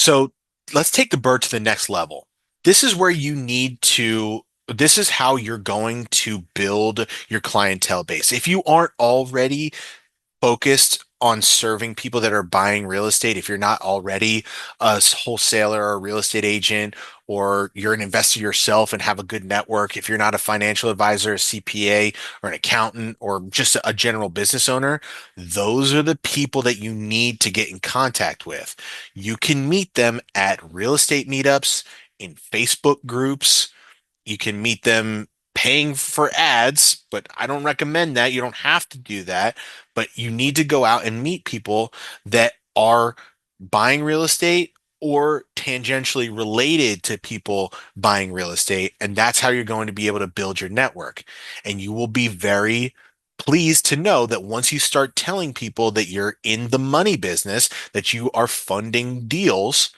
So let's take the BRRRR to the next level. This is where this is how you're going to build your clientele base. If you aren't already focused on serving people that are buying real estate, if you're not already a wholesaler or a real estate agent, or you're an investor yourself and have a good network, if you're not a financial advisor, a CPA, or an accountant, or just a general business owner, those are the people that you need to get in contact with. You can meet them at real estate meetups, in Facebook groups. You can meet them paying for ads, but I don't recommend that. You don't have to do that, but you need to go out and meet people that are buying real estate or tangentially related to people buying real estate. And that's how you're going to be able to build your network. And you will be very pleased to know that once you start telling people that you're in the money business, that you are funding deals,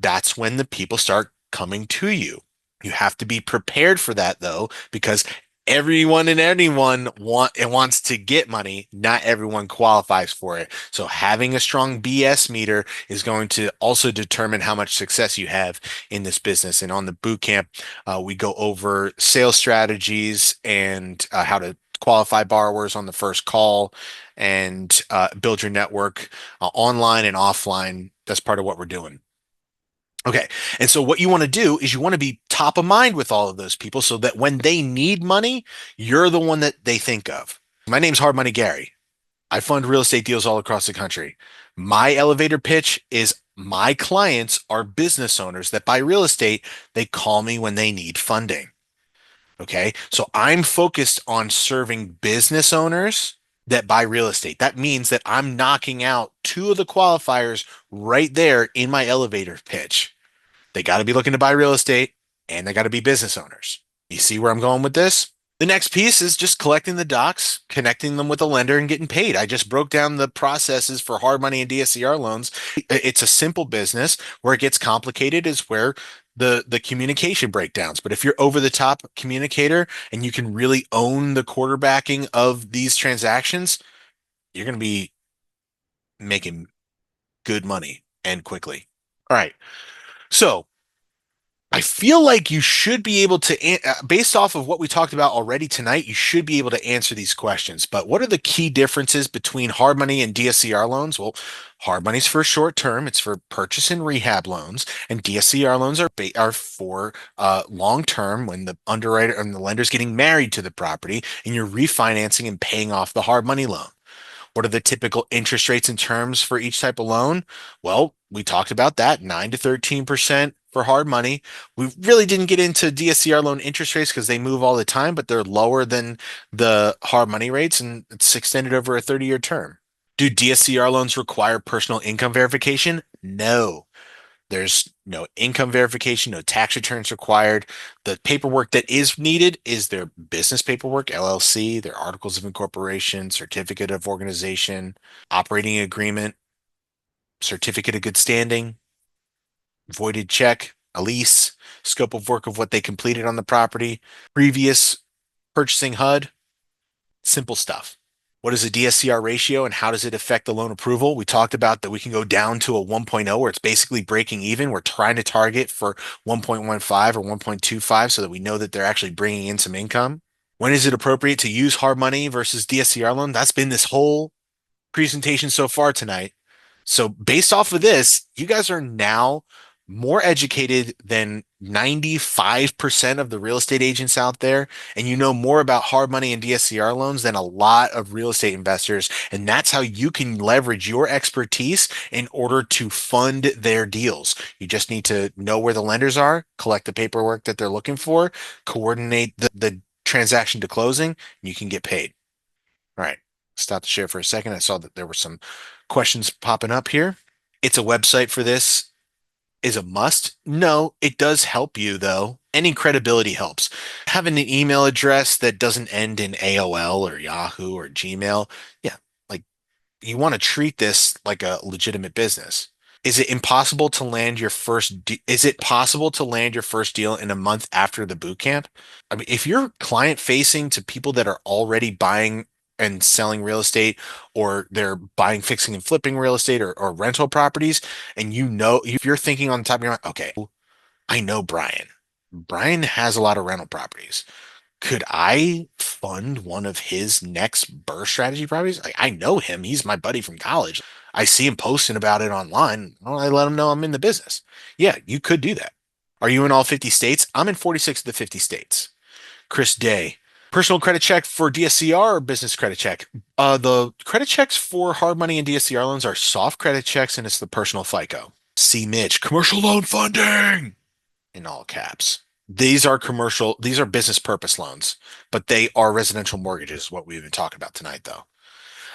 that's when the people start coming to you. You have to be prepared for that though, because everyone and anyone wants to get money. Not everyone qualifies for it. So having a strong BS meter is going to also determine how much success you have in this business. And on the boot camp, we go over sales strategies and how to qualify borrowers on the first call and build your network online and offline. That's part of what we're doing. Okay. And so what you want to do is you want to be top of mind with all of those people so that when they need money, you're the one that they think of. My name's Hard Money Gary. I fund real estate deals all across the country. My elevator pitch is my clients are business owners that buy real estate. They call me when they need funding. Okay. So I'm focused on serving business owners that buy real estate. That means that I'm knocking out two of the qualifiers right there in my elevator pitch. They got to be looking to buy real estate and they got to be business owners. You see where I'm going with this? The next piece is just collecting the docs, connecting them with a lender and getting paid. I just broke down the processes for hard money and DSCR loans. It's a simple business. Where it gets complicated is where the communication breakdowns. But if you're over the top communicator and you can really own the quarterbacking of these transactions, you're going to be making good money and quickly. All right. So I feel like you should be able to, based off of what we talked about already tonight, you should be able to answer these questions. But what are the key differences between hard money and DSCR loans? Well, hard money is for short term; it's for purchase and rehab loans, and DSCR loans are for long term when the underwriter and the lender's getting married to the property, and you're refinancing and paying off the hard money loan. What are the typical interest rates and terms for each type of loan? Well, we talked about that 9 to 13% for hard money. We really didn't get into DSCR loan interest rates because they move all the time, but they're lower than the hard money rates and it's extended over a 30-year term. Do DSCR loans require personal income verification? No. There's no income verification, no tax returns required. The paperwork that is needed is their business paperwork, LLC, their articles of incorporation, certificate of organization, operating agreement, certificate of good standing, voided check, a lease, scope of work of what they completed on the property, previous purchasing HUD, simple stuff. What is a DSCR ratio and how does it affect the loan approval? We talked about that we can go down to a 1.0 where it's basically breaking even. We're trying to target for 1.15 or 1.25 so that we know that they're actually bringing in some income. When is it appropriate to use hard money versus DSCR loan? That's been this whole presentation so far tonight. So based off of this, you guys are now more educated than 95% of the real estate agents out there, and you know more about hard money and DSCR loans than a lot of real estate investors. And that's how you can leverage your expertise in order to fund their deals. You just need to know where the lenders are, collect the paperwork that they're looking for, coordinate the transaction to closing, and you can get paid. All right, stop the share for a second. I saw that there were some questions popping up here. It's a website for this is a must. No, it does help you though. Any credibility helps. Having an email address that doesn't end in AOL or Yahoo or Gmail, yeah, like you want to treat this like a legitimate business. Is it impossible to land your is it possible to land your first deal in a month after the boot camp? I mean, if you're client facing to people that are already buying and selling real estate, or they're buying, fixing, and flipping real estate, or rental properties. And if you're thinking on the top of your mind, okay, I know Brian. Brian has a lot of rental properties. Could I fund one of his next BRRRR strategy properties? I know him. He's my buddy from college. I see him posting about it online. Well, I let him know I'm in the business. Yeah, you could do that. Are you in all 50 states? I'm in 46 of the 50 states. Chris Day. Personal credit check for DSCR or business credit check? The credit checks for hard money and DSCR loans are soft credit checks, and it's the personal FICO. C. Mitch, commercial loan funding in all caps. These are business purpose loans, but they are residential mortgages, what we've been talking about tonight, though.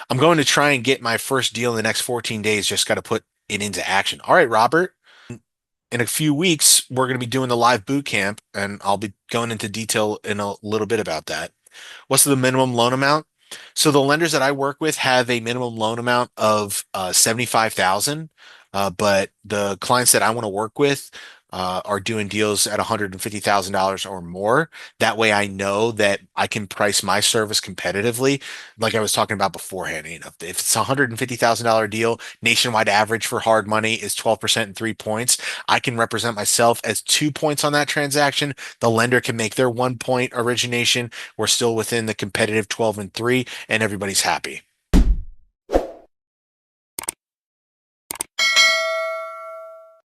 I'm going to try and get my first deal in the next 14 days. Just got to put it into action. All right, Robert. In a few weeks, we're going to be doing the live boot camp, and I'll be going into detail in a little bit about that. What's the minimum loan amount? So the lenders that I work with have a minimum loan amount of 75,000, but the clients that I want to work with are doing deals at $150,000 or more. That way, I know that I can price my service competitively, like I was talking about beforehand. If it's a $150,000 deal, nationwide average for hard money is 12% and 3 points. I can represent myself as 2 points on that transaction. The lender can make their 1 point origination. We're still within the competitive 12 and 3, and everybody's happy.